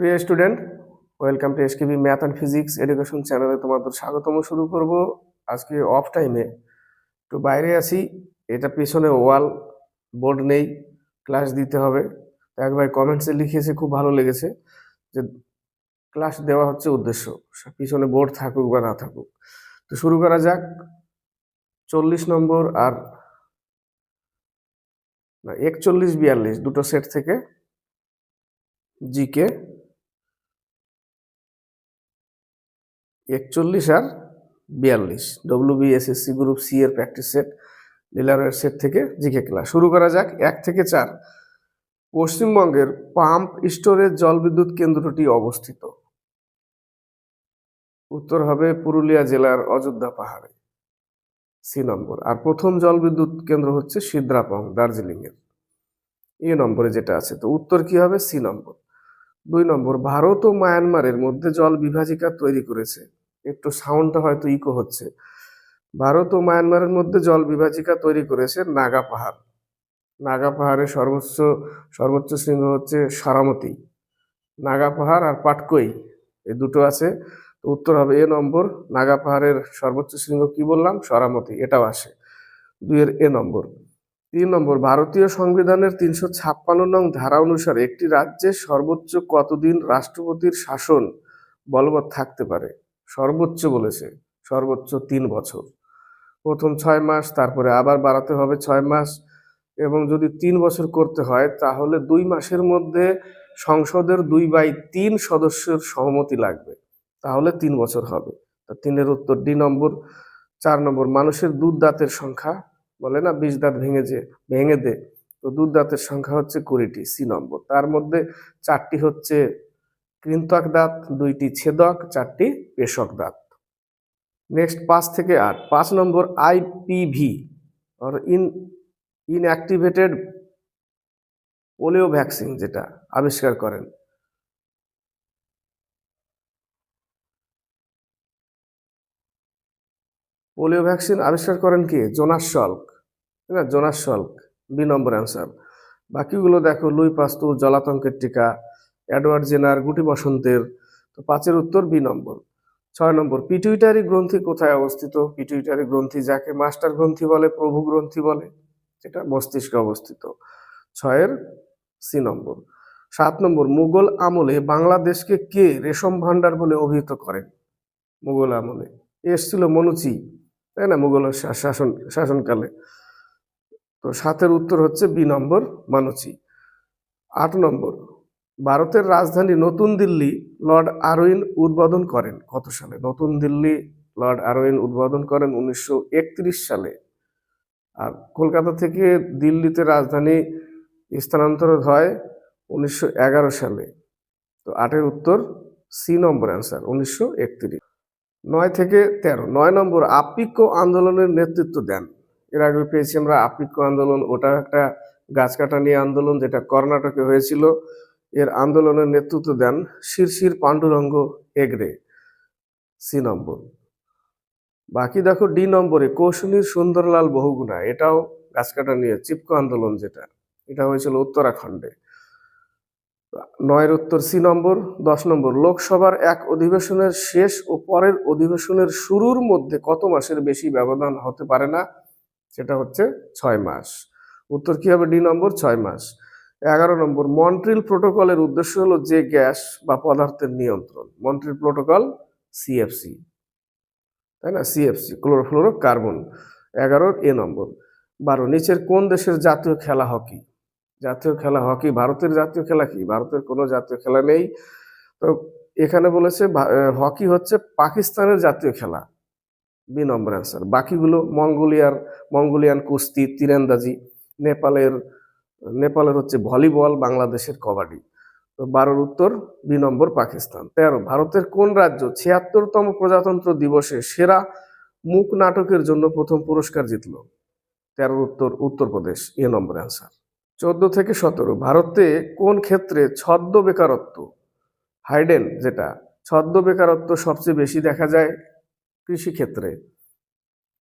প্রিয় student, welcome to SKB math and physics education চ্যানেলে তোমাদের স্বাগতম। শুরু করব আজকে অফ টাইমে, একটু বাইরে আছি। এটা পিছনে ওয়াল, বোর্ড নেই, ক্লাস দিতে হবে। তো এক ভাই কমেন্টসে লিখেছে, খুব ভালো লেগেছে যে ক্লাস দেওয়া হচ্ছে উদ্দেশ্য, পিছনে বোর্ড থাকুক বা না থাকুক। তো শুরু করা যাক। 40 নম্বর আর 41-42 দুটো সেট থেকে জিকে 41 আর 42 WBSSC গ্রুপ সি এর প্র্যাকটিস সেট, ডিলারের সেট থেকে জিকে ক্লাস শুরু করা যাক। 1 থেকে 4, পশ্চিমবঙ্গের পাম্প স্টোরেজ জলবিদ্যুৎ কেন্দ্রটি অবস্থিত। উত্তর হবে পুরুলিয়া জেলার অযোধ্যা পাহাড়ে, সি নম্বর। আর প্রথম জলবিদ্যুৎ কেন্দ্র হচ্ছে সিদ্রাপং, দার্জিলিং এর, এ নম্বরে যেটা আছে। তো উত্তর কি হবে? সি নম্বর। 2 নম্বর, ভারত ও মায়ানমারের মধ্যে জল বিভাজিকা তৈরি করেছে। একটু সাউন্ডটা হয়তো ইকো হচ্ছে। ভারত ও মায়ানমারের মধ্যে জল বিভাজিকা তৈরি করেছে নাগা পাহাড়। নাগা পাহাড়ের সর্বোচ্চ শৃঙ্গ হচ্ছে সারামতি। নাগা পাহাড় আর পাটকই, এই দুটো আছে। তো উত্তর হবে এ নম্বর। নাগা পাহাড়ের সর্বোচ্চ শৃঙ্গ কি বললাম? সারামতি, এটাও আসে 2-এর এ নম্বর। 3 নম্বর, ভারতীয় সংবিধানের 356 নং ধারা অনুসারে একটি রাজ্যে সর্বোচ্চ কতদিন রাষ্ট্রপতির শাসন বলবৎ থাকতে পারে? সর্বোচ্চ বলেছে, সর্বোচ্চ 3 বছর। প্রথম 6 মাস, তারপরে আবার বাড়াতে হবে 6 মাস, এবং যদি 3 বছর করতে হয় তাহলে 2 মাসের মধ্যে সংসদের 2/3 সদস্যের সহমতি লাগবে, তাহলে 3 বছর হবে। তো 3-এর উত্তর ডি নম্বর। 4 নম্বর, মানুষের দুধ দাঁতের সংখ্যা, বলে না 20 দাঁত ভেঙে দে, তো দুধ দাঁতের সংখ্যা হচ্ছে 20টি, সি নম্বর। তার মধ্যে 4টি হচ্ছে কৃন্তক দাঁত, 2টি ছেদক, 4টি পেশক দাঁত। নেক্সট 5 থেকে 8, 5 নম্বর, আইপিভি আর ইনঅ্যাক্টিভেটেড পোলিও ভ্যাকসিন যেটা আবিষ্কার করেন, পোলিও ভ্যাকসিন আবিষ্কার করেন কে? জোনাস সল্ক, তাই না? জোনাস সল্ক, বি নম্বর অ্যান্সার। বাকিগুলো দেখো, লুই পাস্তুর জলাতঙ্কের টিকা, এডওয়ার্ড জেনার গুটি বসন্তের। তো 5-এর উত্তর বি নম্বর। 6 নম্বর, পিটুইটারি গ্রন্থি কোথায় অবস্থিত? পিটুইটারি গ্রন্থি যাকে মাস্টার গ্রন্থি বলে, প্রভু গ্রন্থি বলে, যেটা মস্তিষ্কে অবস্থিত, 6-এর সি নম্বর। 7 নম্বর, মুঘল আমলে বাংলাদেশকে কে রেশম ভান্ডার বলে অভিহিত করেন? মুঘল আমলে এসছিল মনুচি, তাই না, মুঘলের শাসনকালে। তো 7-এর উত্তর হচ্ছে বি নম্বর, মানুচি। 8 নম্বর, ভারতের রাজধানী নতুন দিল্লি লর্ড আরউইন উদ্বোধন করেন কত সালে? নতুন দিল্লি লর্ড আরউইন উদ্বোধন করেন 1931 সালে। আর কলকাতা থেকে দিল্লিতে রাজধানী স্থানান্তর হয় 1911 সালে। তো 8-এর উত্তর সি নম্বর অ্যান্সার, 1931। 9 থেকে 13, 9 নম্বর, আপিক্য আন্দোলনের নেতৃত্ব দেন। এর আগে পেয়েছি আমরা আপিক্য আন্দোলন, ওটা একটা গাছ কাটা নিয়ে আন্দোলন, যেটা কর্ণাটকে হয়েছিল। এর আন্দোলনের নেতৃত্ব দেন শিরশির পাণ্ডুরঙ্গ হেগড়ে, সি নম্বর। বাকি দেখো ডি নম্বরে, কৌশনীর সুন্দরলাল বহুগুণা, এটাও গাছ কাটা নিয়ে, চিপকো আন্দোলন যেটা, এটা হয়েছিল উত্তরাখণ্ডে। 9-এর উত্তর সি নম্বর। 10 নম্বর, লোকসভার এক অধিবেশনের শেষ ও পরের অধিবেশনের শুরুর মধ্যে কত মাসের বেশি ব্যবধান হতে পারে না? সেটা হচ্ছে 6 মাস। উত্তর কি হবে? ডি নম্বর, 6 মাস। 11 নম্বর, মন্ট্রিল প্রোটোকলের উদ্দেশ্য হলো যে গ্যাস বা পদার্থের নিয়ন্ত্রণ। মন্ট্রিল প্রোটোকল সিএফসি, তাই না, সিএফসি, ক্লোরোফ্লোরো কার্বন। 11-এর এ নম্বর। 12, নিচের কোন দেশের জাতীয় খেলা হকি? জাতীয় খেলা হকি। ভারতের জাতীয় খেলা কি? ভারতের কোনো জাতীয় খেলা নেই। তো এখানে বলেছে হকি হচ্ছে পাকিস্তানের জাতীয় খেলা, বি নম্বর অ্যান্সার। বাকিগুলো মঙ্গোলিয়ান কুস্তি, তীরন্দাজি, নেপালের হচ্ছে ভলিবল, বাংলাদেশের কবাডি। তো 12-র উত্তর বি নম্বর, পাকিস্তান। 13, ভারতের কোন রাজ্য 76তম প্রজাতন্ত্র দিবসে সেরা মূক নাটকের জন্য প্রথম পুরস্কার জিতল? 13-র উত্তর উত্তরপ্রদেশ, এ নম্বর অ্যান্সার। 14 থেকে 17, ভারতে কোন ক্ষেত্রে ছদ্ম বেকারত্ব, হাইডেন যেটা, ছদ্ম বেকারত্ব সবচেয়ে বেশি দেখা যায়? কৃষিক্ষেত্রে,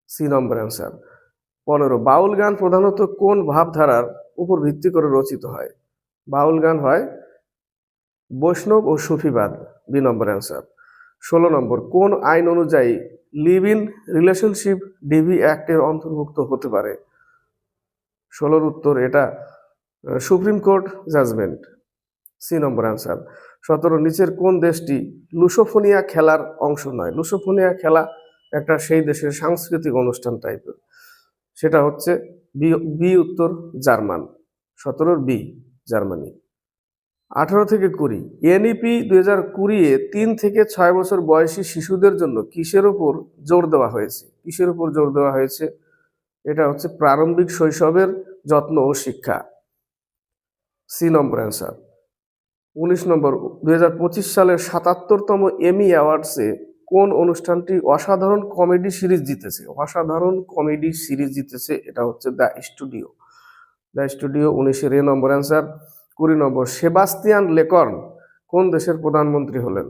সি নম্বর অ্যান্সার। 15, বাউল গান প্রধানত কোন ভাবধারার উপর ভিত্তি করে রচিত হয়? বাউল গান হয় বৈষ্ণব ও সুফিবাদ, বি নম্বর অ্যান্সার। 16 নম্বর, কোন আইন অনুযায়ী লিভ ইন রিলেশনশিপ ডিভি অ্যাক্টের অন্তর্ভুক্ত হতে পারে? 16-র উত্তর এটা supreme court judgement, C number answer. 17, নিচের কোন দেশটি লুসোফোনিয়া খেলার অংশ নয়? লুসোফোনিয়া খেলা একটা সেই দেশের সাংস্কৃতিক অনুষ্ঠান টাইপের, সেটা হচ্ছে বি বি উত্তর জার্মান। 17-র বি জার্মানি। 18 থেকে 20, এনইপি 2020-এ 3 থেকে 6 বছর বয়সী শিশুদের জন্য কিসের উপর জোর দেওয়া হয়েছে? কিসের উপর জোর দেওয়া হয়েছে? এটা হচ্ছে প্রারম্ভিক শৈশবের যত্ন ও শিক্ষা, সি নম্বর অ্যান্সার। 19 নম্বর, 2025 সালের 77তম এমি অ্যাওয়ার্ডসে কোন অনুষ্ঠানটি অসাধারণ কমেডি সিরিজ জিতেছে? অসাধারণ কমেডি সিরিজ জিতেছে, এটা হচ্ছে দ্য স্টুডিও। দ্য স্টুডিও 19-এর A number answer. 20 number, Sebastian Lecornu কোন দেশের প্রধানমন্ত্রী হলেন?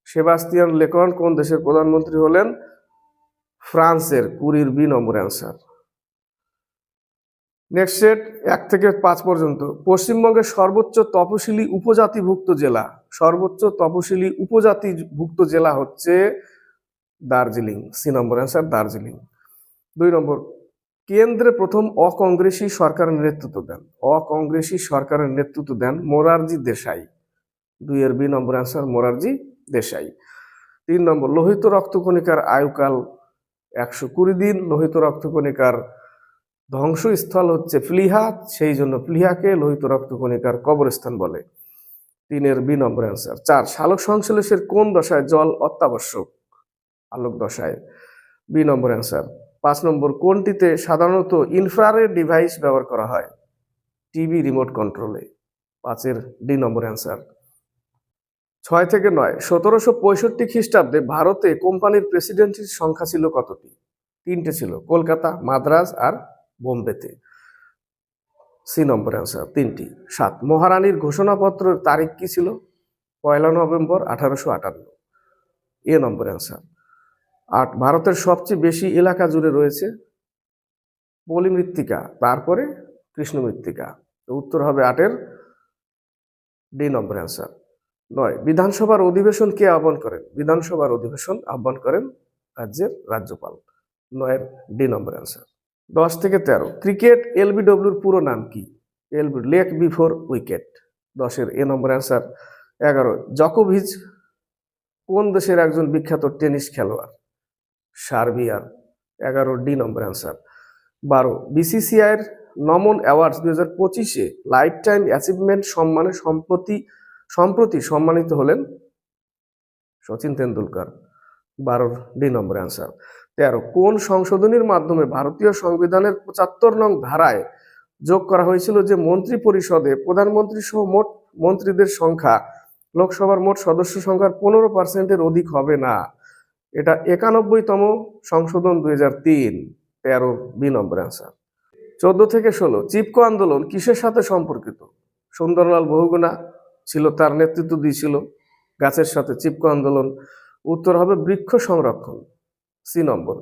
সেবাস্তিয়ান লেকর্ন কোন দেশের প্রধানমন্ত্রী হলেন? ফ্রান্সের। 20-র বি নম্বর অ্যান্সার। নেক্সট সেট 1 থেকে 5 পর্যন্ত। পশ্চিমবঙ্গের সর্বোচ্চ তপশিলি উপজাতিভুক্ত জেলা, সর্বোচ্চ তপশিলি উপজাতিভুক্ত জেলা হচ্ছে Darjeeling, C number answer, Darjeeling. 2 নম্বর, কেন্দ্রে প্রথম অকংগ্রেসী সরকারের নেতৃত্ব দেন? অকংগ্রেসী সরকারের নেতৃত্ব দেন মোরারজি দেশাই। 2-এর বি নম্বর অ্যান্সার, মোরারজি দেশাই। 3 নম্বর, লোহিত রক্তকণিকার আয়ুকাল 120 দিন। লোহিত রক্তকণিকার ধ্বংসস্থল হচ্ছে প্লীহা, সেই জন্য প্লীহাকে লোহিত রক্তকণিকার কবরস্থান বলে। 3-এর বি নম্বর অ্যান্সার। 4, সালোক সংশ্লেষের কোন দশায় জল অত্যাবশ্যক? আলোক দশায়, বি নম্বর অ্যান্সার। 5 নম্বর, কোনটিতে সাধারণত ইনফ্রারেড ডিভাইস ব্যবহার করা হয়? টিভি রিমোট কন্ট্রোলে। 5-এর ডি নম্বর অ্যান্সার। 6 থেকে 9, 1765 খ্রিস্টাব্দে ভারতে কোম্পানির প্রেসিডেন্টের সংখ্যা ছিল কতটি? 3টে ছিল, কলকাতা, মাদ্রাজ আর বোম্বেতে, সি নম্বর অ্যান্সার, 3টি। 7, মহারানীর ঘোষণাপত্রের তারিখ কি ছিল? 1 নভেম্বর 1858, এ নম্বর অ্যান্সার। 8, ভারতের সবচেয়ে বেশি এলাকা জুড়ে রয়েছে পলি মৃত্তিকা, তারপরে কৃষ্ণ মৃত্তিকা, উত্তর হবে 8-এর ডি নম্বর অ্যান্সার। 9, বিধানসভার অধিবেশন কে আহ্বান করেন? বিধানসভার অধিবেশন আহ্বান করেন রাজ্যের রাজ্যপাল। 9-এর ডি নম্বর অ্যান্সার। 10 থেকে 13, ক্রিকেট এলবিডব্লিউর পুরো নাম কি? LB, leg before wicket. 10-এর এ নম্বর অ্যান্সার। 11, জকোভিচ কোন দেশের একজন বিখ্যাত টেনিস খেলোয়াড়? সার্বিয়ার। 11 ডি নম্বর অ্যান্সার। 12, বিসিসিআইয়ের নমন অ্যাওয়ার্ডস 2025-এ লাইফ টাইম অ্যাচিভমেন্ট সম্মানে সম্প্রতি সম্মানিত হলেন Sachin Tendulkar. 12 D number answer. 13, কোন সংশোধনীর মাধ্যমে ভারতীয় সংবিধানের 75 নং ধারায় যোগ করা হয়েছিল যে মন্ত্রী পরিষদে প্রধানমন্ত্রী সহ মোট মন্ত্রীদের সংখ্যা লোকসভার মোট সদস্য সংখ্যার 15%-এর অধিক হবে না? এটা 91তম সংশোধন 2003। 13 বি নম্বর অ্যান্সার। 14 থেকে 16, চিপকো আন্দোলন কিসের সাথে সম্পর্কিত? সুন্দরলাল বহুগুণা ছিল, তার নেতৃত্ব দিয়েছিল গাছের সাথে চিপকো আন্দোলন, উত্তর হবে বৃক্ষ সংরক্ষণ, সি নম্বর।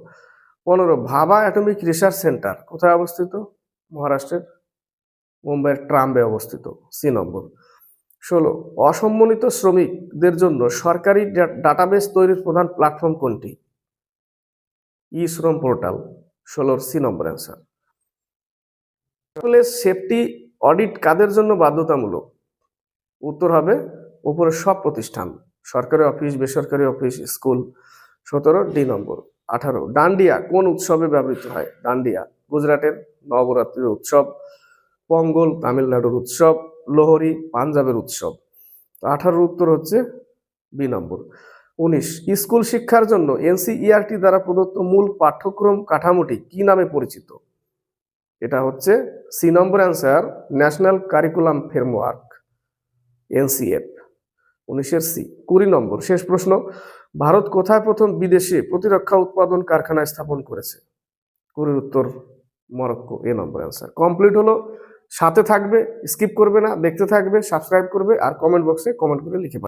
15, ভাবা অ্যাটমিক রিসার্চ সেন্টার কোথায় অবস্থিত? মহারাষ্ট্রের মুম্বাইয়ের ট্রাম্বে অবস্থিত, সি নম্বর। 16, অসম্মানিত শ্রমিকদের জন্য সরকারি ডাটাবেস তৈরির প্রধান প্ল্যাটফর্ম কোনটি? ই শ্রম portal. 16-র C number answer. Safety audit কাদের জন্য বাধ্যতামূলক? উত্তর হবে উপরের সব প্রতিষ্ঠান, সরকারি অফিস, বেসরকারি অফিস, স্কুল। 17 ডি নম্বর। 18, ডান্ডিয়া কোন উৎসবে ব্যবহৃত হয়? ডান্ডিয়া গুজরাটের নবরাত্রির উৎসব, পঙ্গল তামিলনাড়ুর উৎসব, লোহরি পাঞ্জাবের উৎসব। 18-র উত্তর হচ্ছে বি নম্বর। 19, স্কুল শিক্ষার জন্য এনসিইআরটি দ্বারা প্রদত্ত মূল পাঠ্যক্রম কাঠামোটি কি নামে পরিচিত? এটা হচ্ছে C number answer, national curriculum framework, NCF. 19-এর সি। 20 নম্বর, শেষ প্রশ্ন, ভারত কোথায় প্রথম বিদেশে প্রতিরক্ষা উৎপাদন কারখানা স্থাপন করেছে? 20-র উত্তর মরক্কো, এ নম্বর অ্যান্সার। কমপ্লিট হলো। সাথে থাকবে, স্কিপ করবে না, দেখতে থাকবে, সাবস্ক্রাইব করবে আর কমেন্ট বক্সে কমেন্ট করে লিখে পাবে।